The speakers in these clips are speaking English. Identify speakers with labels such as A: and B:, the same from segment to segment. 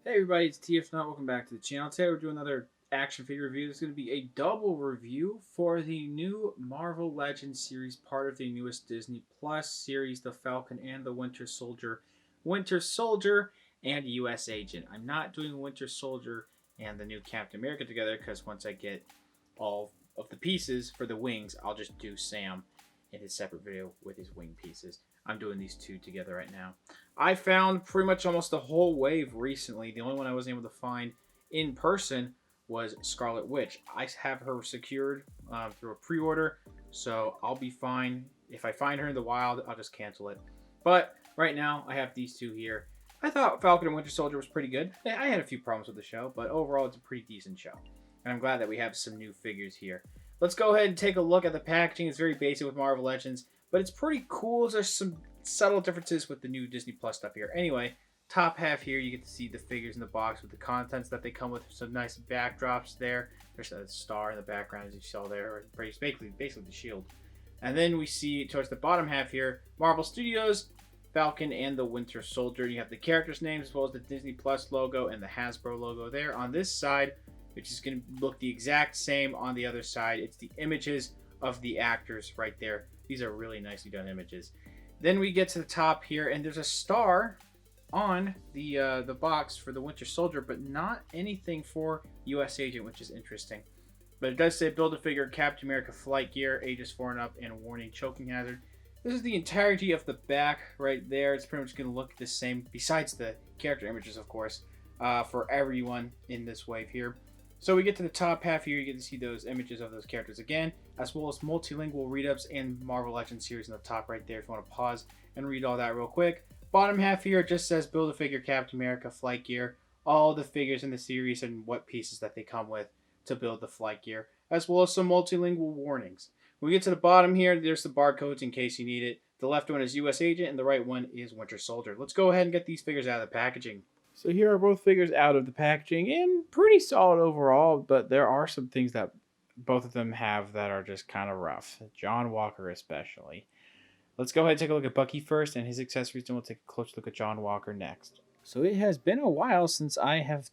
A: Hey everybody, it's TF Not. Welcome back to the channel. Today we're doing another action figure review. It's going to be a double review for the new Marvel Legends series, part of the newest Disney Plus series, the Falcon and the Winter Soldier and US Agent. I'm not doing Winter Soldier and the new Captain America together because once I get all of the pieces for the wings, I'll just do Sam in his separate video with his wing pieces. I'm doing these two together right now. I found pretty much almost the whole wave recently. The only one I wasn't able to find in person was Scarlet Witch. I have her secured through a pre-order, so I'll be fine. If I find her in the wild, I'll just cancel it. But right now, I have these two here. I thought Falcon and Winter Soldier was pretty good. I had a few problems with the show, but overall, it's a pretty decent show. And I'm glad that we have some new figures here. Let's go ahead and take a look at the packaging. It's very basic with Marvel Legends, but it's pretty cool. There's some subtle differences with the new Disney Plus stuff here. Anyway, top half here, you get to see the figures in the box with the contents that they come with. Some nice backdrops there. There's a star in the background, as you saw there, basically the shield. And then we see towards the bottom half here, Marvel Studios, Falcon, and the Winter Soldier. You have the characters' names as well as the Disney Plus logo and the Hasbro logo there. On this side, which is going to look the exact same on the other side, it's the images of the actors right there. These are really nicely done images. Then we get to the top here, and there's a star on the box for the Winter Soldier, but not anything for U.S. Agent, which is interesting. But it does say Build-A-Figure Captain America Flight Gear, ages 4 and up, and warning choking hazard. This is the entirety of the back right there. It's pretty much going to look the same, besides the character images, of course, for everyone in this wave here. So we get to the top half here, you get to see those images of those characters again, as well as multilingual read-ups and Marvel Legends series in the top right there if you want to pause and read all that real quick. Bottom half here just says Build-A-Figure Captain America Flight Gear, all the figures in the series and what pieces that they come with to build the flight gear, as well as some multilingual warnings. When we get to the bottom here, there's the barcodes in case you need it. The left one is US Agent and the right one is Winter Soldier. Let's go ahead and get these figures out of the packaging.
B: So here are both figures out of the packaging and pretty solid overall, but there are some things that both of them have that are just kind of rough. John Walker especially. Let's go ahead and take a look at Bucky first and his accessories, then we'll take a close look at John Walker next. So it has been a while since I have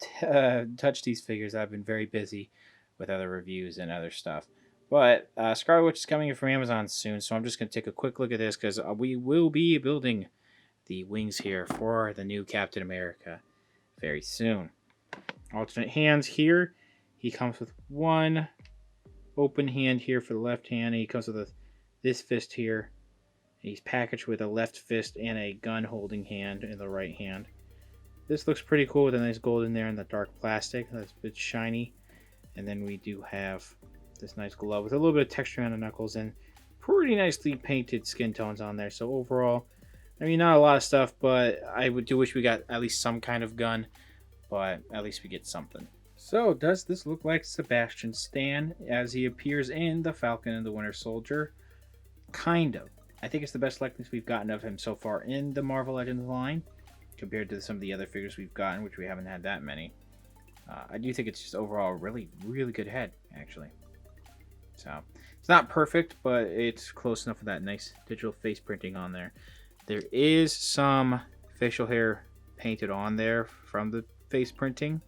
B: touched these figures. I've been very busy with other reviews and other stuff. But Scarlet Witch is coming in from Amazon soon, so I'm just going to take a quick look at this because we will be building the wings here for the new Captain America very soon. Alternate hands here. He comes with one open hand here for the left hand. And he comes with this fist here. He's packaged with a left fist and a gun holding hand in the right hand. This looks pretty cool with a nice gold in there and the dark plastic. That's a bit shiny. And then we do have this nice glove with a little bit of texture on the knuckles and pretty nicely painted skin tones on there. So overall, I mean, not a lot of stuff, but I do wish we got at least some kind of gun, but at least we get something. So, does this look like Sebastian Stan as he appears in The Falcon and the Winter Soldier? Kind of. I think it's the best likeness we've gotten of him so far in the Marvel Legends line, compared to some of the other figures we've gotten, which we haven't had that many. I do think it's just overall a really, really good head, actually. So, it's not perfect, but it's close enough with that nice digital face printing on there. There is some facial hair painted on there from the face printing.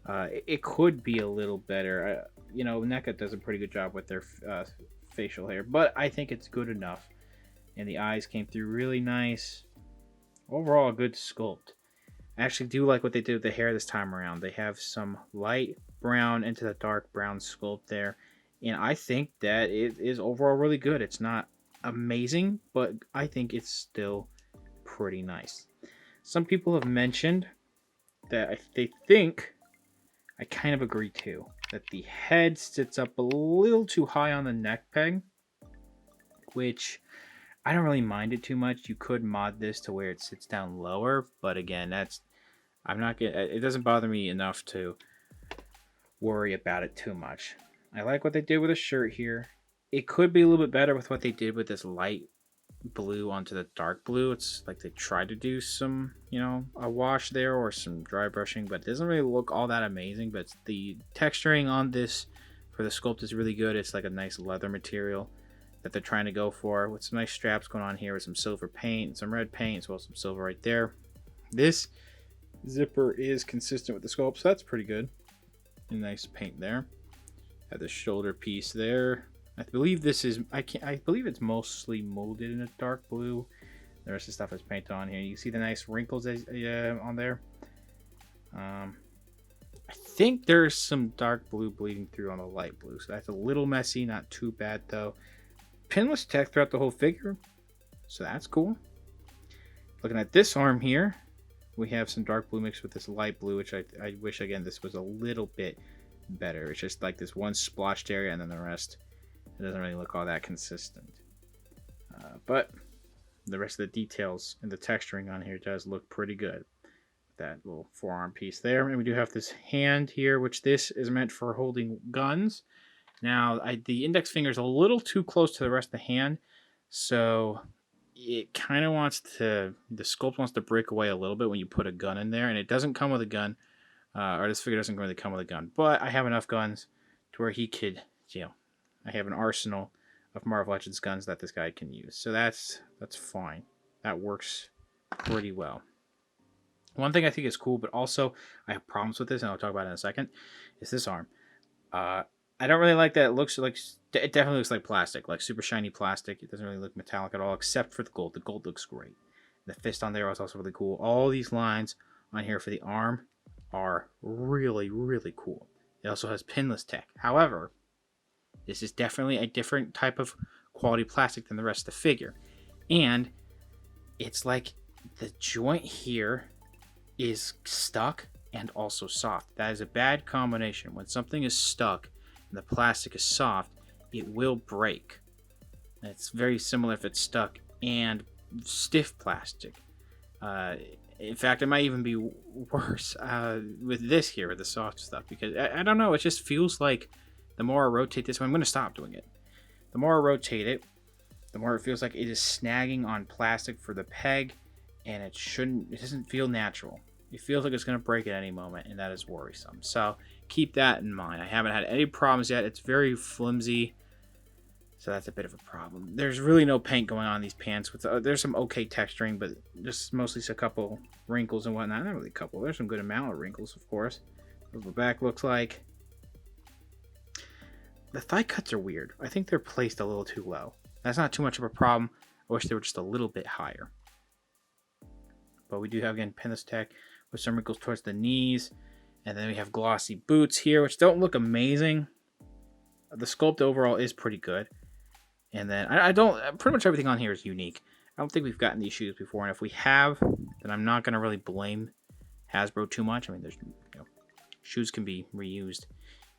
B: It could be a little better. NECA does a pretty good job with their facial hair, but I think it's good enough. And the eyes came through really nice. Overall, a good sculpt. I actually do like what they did with the hair this time around. They have some light brown into the dark brown sculpt there. And I think that it is overall really good. It's not amazing, but I think it's still pretty nice. Some people have mentioned that they think, I kind of agree too, that the head sits up a little too high on the neck peg, which I don't really mind it too much. You could mod this to where it sits down lower, but again, it doesn't bother me enough to worry about it too much. I like what they did with the shirt here. It could be a little bit better with what they did with this light blue onto the dark blue. It's like they tried to do some, a wash there or some dry brushing, but it doesn't really look all that amazing. But the texturing on this for the sculpt is really good. It's like a nice leather material that they're trying to go for with some nice straps going on here with some silver paint and some red paint as well as some silver right there. This Zipper is consistent with the sculpt, so that's pretty good. A nice paint there. Have the shoulder piece there. I believe this is I believe it's mostly molded in a dark blue. The rest of the stuff is painted on here. You can see the nice wrinkles on there. I think there's some dark blue bleeding through on the light blue, so that's a little messy. Not too bad though. Pinless tech throughout the whole figure, so that's cool. Looking at this arm here, we have some dark blue mixed with this light blue, which I wish again this was a little bit better. It's just like this one splotched area, and then the rest, it doesn't really look all that consistent. But the rest of the details and the texturing on here does look pretty good. That little forearm piece there, and we do have this hand here, which this is meant for holding guns. Now, the index finger is a little too close to the rest of the hand, so it kind of wants to, the sculpt wants to break away a little bit when you put a gun in there, and it doesn't come with a gun, or this figure doesn't really come with a gun, but I have enough guns to where he could, I have an arsenal of Marvel Legends guns that this guy can use, so that's fine. That works pretty well. One thing I think is cool, but also I have problems with this, and I'll talk about it in a second, is this arm. I don't really like that. It looks like, it definitely looks like plastic, like super shiny plastic. It doesn't really look metallic at all, except for the gold. The gold looks great. The fist on there is also really cool. All these lines on here for the arm are really, really cool. It also has pinless tech. However, this is definitely a different type of quality plastic than the rest of the figure. And it's like the joint here is stuck and also soft. That is a bad combination. When something is stuck and the plastic is soft, it will break. It's very similar if it's stuck and stiff plastic. In fact, it might even be worse with this here, with the soft stuff, because I don't know, it just feels like the more I rotate this, I'm going to stop doing it. The more I rotate it, the more it feels like it is snagging on plastic for the peg, and it doesn't feel natural. It feels like it's going to break at any moment, and that is worrisome. So keep that in mind. I haven't had any problems yet. It's very flimsy, so that's a bit of a problem. There's really no paint going on these pants. There's some okay texturing, but just mostly a couple wrinkles and whatnot. Not really a couple. There's some good amount of wrinkles, of course. What the back looks like. The thigh cuts are weird. I think they're placed a little too low. That's not too much of a problem. I wish they were just a little bit higher. But we do have, again, pinless tech with some wrinkles towards the knees. And then we have glossy boots here, which don't look amazing. The sculpt overall is pretty good. And then pretty much everything on here is unique. I don't think we've gotten these shoes before. And if we have, then I'm not going to really blame Hasbro too much. I mean, shoes can be reused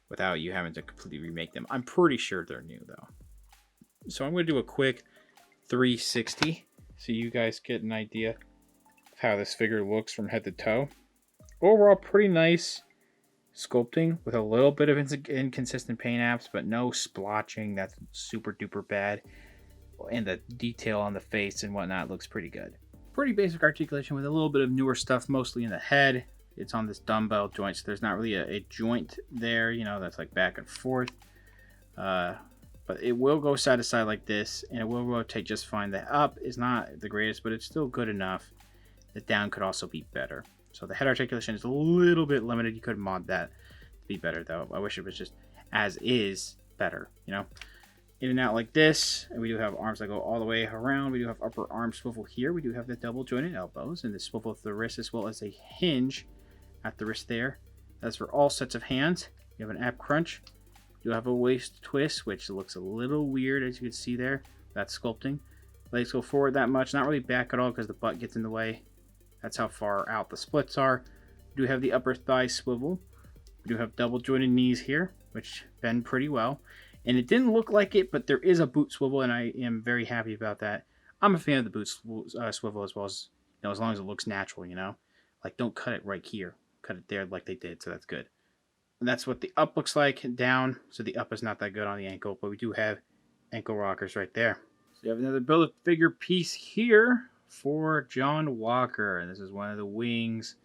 B: without you having to completely remake them. I'm pretty sure they're new, though. So I'm going to do a quick 360 so you guys get an idea of how this figure looks from head to toe. Overall, pretty nice sculpting with a little bit of inconsistent paint apps, but no splotching. That's super duper bad. And the detail on the face and whatnot looks pretty good. Pretty basic articulation with a little bit of newer stuff, mostly in the head. It's on this dumbbell joint, so there's not really a joint there, that's like back and forth. But it will go side to side like this, and it will rotate just fine. The up is not the greatest, but it's still good enough. The down could also be better. So the head articulation is a little bit limited. You could mod that to be better, though. I wish it was just as is better, In and out like this. And we do have arms that go all the way around. We do have upper arm swivel here. We do have the double jointed elbows and the swivel of the wrist, as well as a hinge at the wrist there. That's for all sets of hands. You have an ab crunch. You have a waist twist, which looks a little weird, as you can see there. That's sculpting. Legs go forward that much. Not really back at all because the butt gets in the way. That's how far out the splits are. We do have the upper thigh swivel. We do have double jointed knees here, which bend pretty well. And it didn't look like it, but there is a boot swivel, and I am very happy about that. I'm a fan of the boot swivel as well as, as long as it looks natural, Like, don't cut it right here. Cut it there like they did, so that's good. And that's what the up looks like down. So the up is not that good on the ankle, but we do have ankle rockers right there. So you have another Build-A-Figure piece here for John Walker. And this is one of the wings.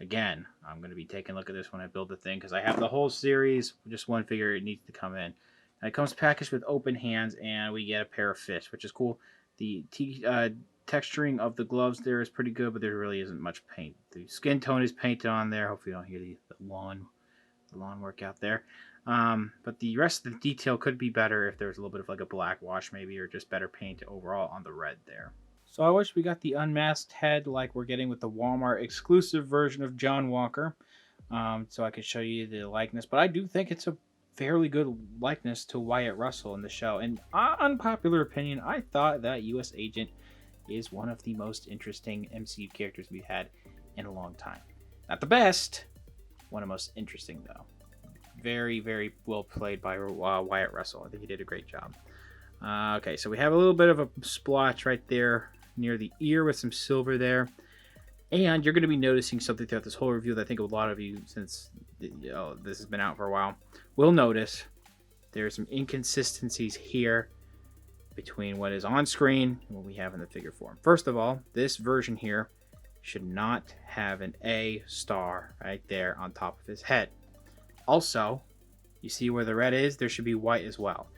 B: Again, I'm going to be taking a look at this when I build the thing because I have the whole series. Just one figure, it needs to come in. And it comes packaged with open hands, and we get a pair of fists, which is cool. The texturing of the gloves there is pretty good, but there really isn't much paint. The skin tone is painted on there. Hopefully you don't hear the lawn work out there. But the rest of the detail could be better if there was a little bit of like a black wash maybe, or just better paint overall on the red there. So I wish we got the unmasked head like we're getting with the Walmart exclusive version of John Walker, so I could show you the likeness. But I do think it's a fairly good likeness to Wyatt Russell in the show. And unpopular opinion, I thought that U.S. Agent is one of the most interesting MCU characters we've had in a long time. Not the best, one of the most interesting though. Very, very well played by Wyatt Russell. I think he did a great job. Okay, so we have a little bit of a splotch right there near the ear with some silver there. And you're going to be noticing something throughout this whole review that I think a lot of you, since this has been out for a while, will notice. There's some inconsistencies here between what is on screen and what we have in the figure form. First of all, this version here should not have an A star right there on top of his head. Also, you see where the red is? There should be white as well.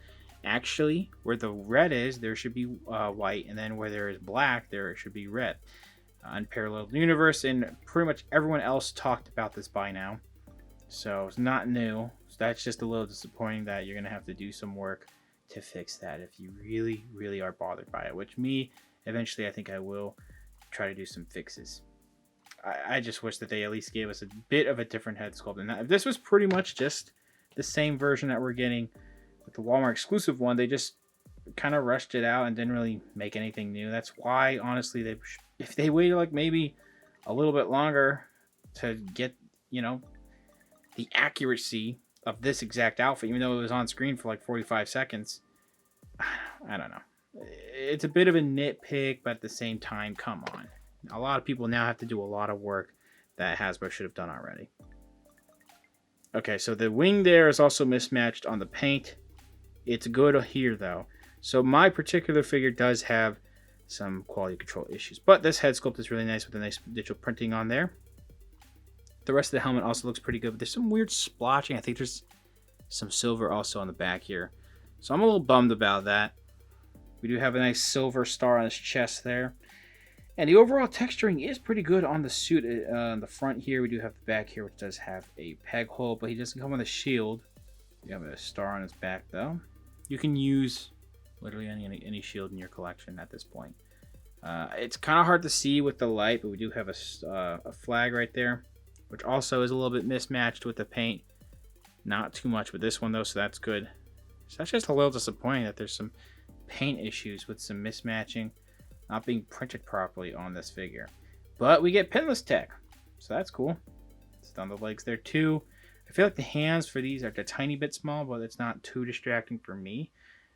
B: Actually, where the red is, there should be white, and then where there is black, there should be red. Unparalleled universe, and pretty much everyone else talked about this by now, so it's not new. So that's just a little disappointing that you're going to have to do some work to fix that if you really, really are bothered by it, which me, eventually I think I will try to do some fixes. I just wish that they at least gave us a bit of a different head sculpt. And if this was pretty much just the same version that we're getting with the Walmart exclusive one, they just kind of rushed it out and didn't really make anything new. That's why, honestly, if they waited like maybe a little bit longer to get, the accuracy of this exact outfit, even though it was on screen for like 45 seconds, I don't know. It's a bit of a nitpick, but at the same time, come on. A lot of people now have to do a lot of work that Hasbro should have done already. Okay, so the wing there is also mismatched on the paint. It's good here, though. So my particular figure does have some quality control issues. But this head sculpt is really nice with a nice digital printing on there. The rest of the helmet also looks pretty good, but there's some weird splotching. I think there's some silver also on the back here. So I'm a little bummed about that. We do have a nice silver star on his chest there. And the overall texturing is pretty good on the suit. On the front here, we do have the back here, which does have a peg hole, but he doesn't come with a shield. We have a star on his back, though. You can use literally any shield in your collection at this point. It's kind of hard to see with the light, but we do have a flag right there, which also is a little bit mismatched with the paint. Not too much with this one, though, so that's good. So that's just a little disappointing that there's some paint issues with some mismatching, not being printed properly on this figure. But we get pinless tech, so that's cool. It's on the legs there too. I feel like the hands for these are a tiny bit small, but it's not too distracting for me.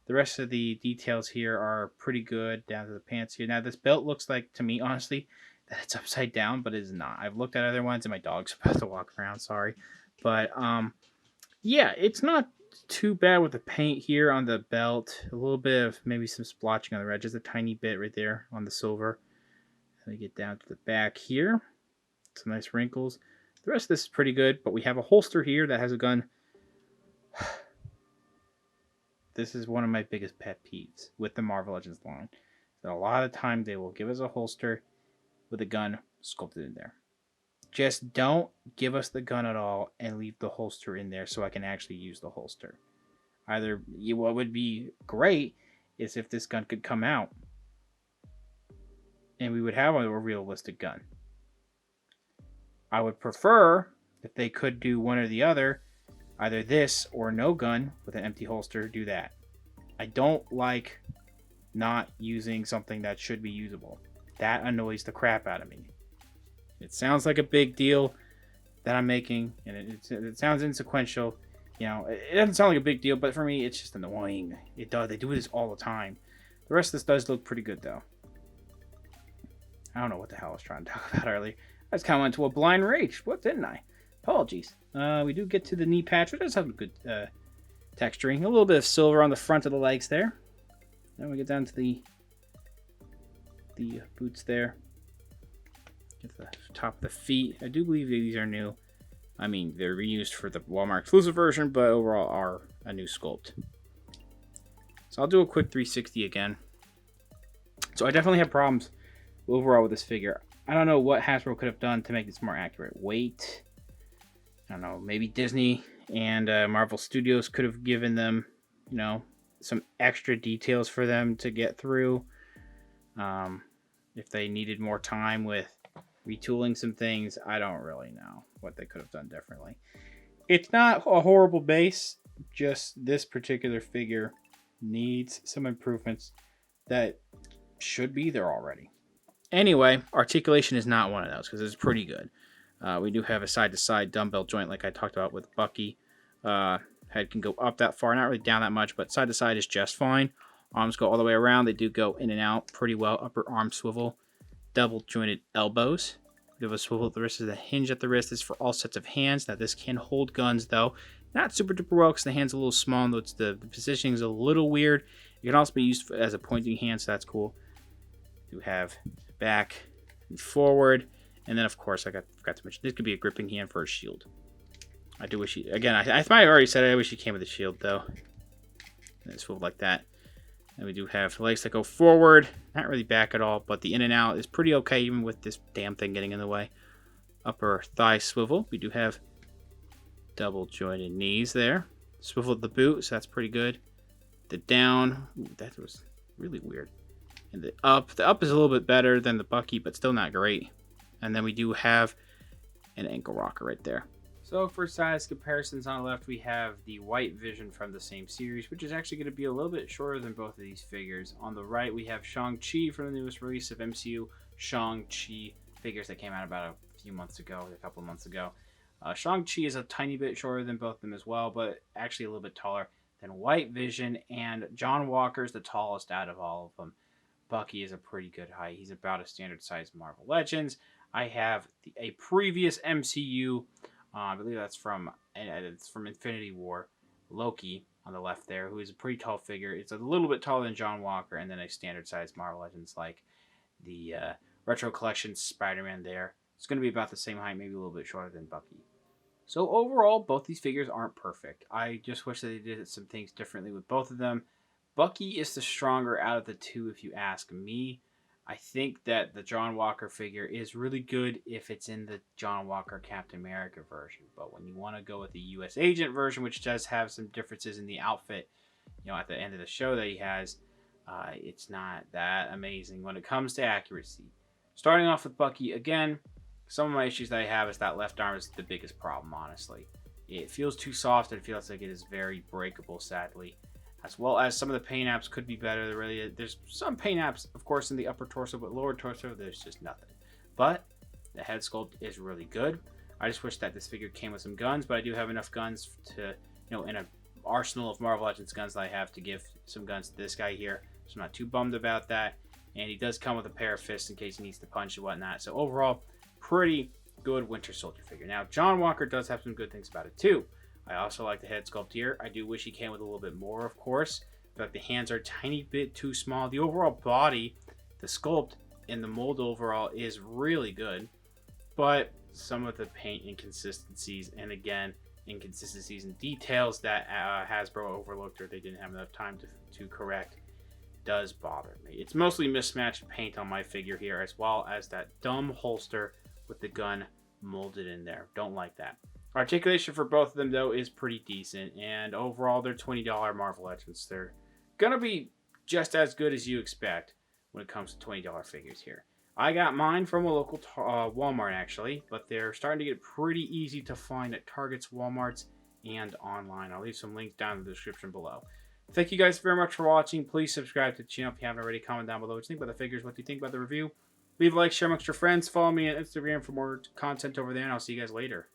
B: The rest of the details here are pretty good down to the pants here. Now this belt looks like, to me honestly, that it's upside down, but it is not. I've looked at other ones and my dog's about to walk around, sorry. But yeah, it's not too bad with the paint here on the belt. A little bit of maybe some splotching on the red, just a tiny bit right there on the silver. Let me get down to the back here. Some nice wrinkles. The rest of this is pretty good, but we have a holster here that has a gun. This is one of my biggest pet peeves with the Marvel Legends line. That a lot of the time they will give us a holster with a gun sculpted in there. Just don't give us the gun at all and leave the holster in there so I can actually use the holster. What would be great is if this gun could come out and we would have a realistic gun. I would prefer if they could do one or the other, either this or no gun with an empty holster, do that. I don't like not using something that should be usable. That annoys the crap out of me. It sounds like a big deal that I'm making, and it sounds inconsequential. It doesn't sound like a big deal, but for me, it's just annoying. It does. They do this all the time. The rest of this does look pretty good, though. I don't know what the hell I was trying to talk about earlier. I just kind of went into a blind rage. What didn't I? Apologies. We do get to the knee patch, which does have a good texturing. A little bit of silver on the front of the legs there. Then we get down to the boots there. Get the top of the feet. I do believe these are new. I mean, they're reused for the Walmart exclusive version, but overall are a new sculpt. So I'll do a quick 360 again. So I definitely have problems overall with this figure. I don't know what Hasbro could have done to make this more accurate. Weight. I don't know. Maybe Disney and Marvel Studios could have given them, you know, some extra details for them to get through. If they needed more time with retooling some things, I don't really know what they could have done differently. It's not a horrible base, just this particular figure needs some improvements that should be there already. Anyway, articulation is not one of those because it's pretty good. We do have a side-to-side dumbbell joint like I talked about with Bucky. Head can go up that far, not really down that much, but side-to-side is just fine. Arms go all the way around. They do go in and out pretty well. Upper arm swivel. Double jointed elbows. We have a swivel at the wrist. Is a hinge at the wrist. This is for all sets of hands. Now this can hold guns though. Not super duper well because the hand's a little small. Though the positioning is a little weird. It can also be used as a pointing hand, so that's cool. You have back and forward. And then of course I forgot to mention this could be a gripping hand for a shield. I do wish he, again, I might have already said it, I wish he came with a shield though. And it's swiveled like that. And we do have legs that go forward, not really back at all, but the in and out is pretty okay even with this damn thing getting in the way. Upper thigh swivel. We do have double jointed knees there. Swivel at the boot, so that's pretty good. The down, ooh, that was really weird. And the up is a little bit better than the Bucky, but still not great. And then we do have an ankle rocker right there. So for size comparisons, on the left we have the White Vision from the same series, which is actually going to be a little bit shorter than both of these figures. On the right we have Shang-Chi from the newest release of MCU Shang-Chi figures that came out about a couple of months ago. Shang-Chi is a tiny bit shorter than both of them as well, but actually a little bit taller than White Vision, and John Walker's the tallest out of all of them. Bucky is a pretty good height. He's about a standard size Marvel Legends. I have a previous MCU, I believe that's from Infinity War, Loki on the left there, who is a pretty tall figure. It's a little bit taller than John Walker, and then a standard size Marvel Legends like the Retro Collection Spider-Man there. It's going to be about the same height, maybe a little bit shorter than Bucky. So overall, both these figures aren't perfect. I just wish that they did some things differently with both of them. Bucky is the stronger out of the two, if you ask me. I think that the John Walker figure is really good if it's in the John Walker Captain America version. But when you want to go with the U.S. Agent version, which does have some differences in the outfit, you know, at the end of the show that he has, it's not that amazing when it comes to accuracy. Starting off with Bucky, again, some of my issues that I have is that left arm is the biggest problem, honestly. It feels too soft and it feels like it is very breakable, sadly. As well as some of the paint apps could be better. There's some paint apps, of course, in the upper torso, but lower torso, there's just nothing. But the head sculpt is really good. I just wish that this figure came with some guns, but I do have enough guns to, you know, in an arsenal of Marvel Legends guns that I have to give some guns to this guy here. So I'm not too bummed about that. And he does come with a pair of fists in case he needs to punch and whatnot. So overall, pretty good Winter Soldier figure. Now, John Walker does have some good things about it too. I also like the head sculpt here. I do wish he came with a little bit more, of course. But the hands are a tiny bit too small. The overall body, the sculpt, and the mold overall is really good. But some of the paint inconsistencies, and again, inconsistencies in details that Hasbro overlooked or they didn't have enough time to correct, does bother me. It's mostly mismatched paint on my figure here, as well as that dumb holster with the gun molded in there. Don't like that. Articulation for both of them, though, is pretty decent, and overall, they're $20 Marvel Legends. They're going to be just as good as you expect when it comes to $20 figures here. I got mine from a local Walmart, actually, but they're starting to get pretty easy to find at Targets, Walmarts, and online. I'll leave some links down in the description below. Thank you guys very much for watching. Please subscribe to the channel if you haven't already. Comment down below what you think about the figures, what you think about the review. Leave a like, share amongst your friends. Follow me on Instagram for more content over there, and I'll see you guys later.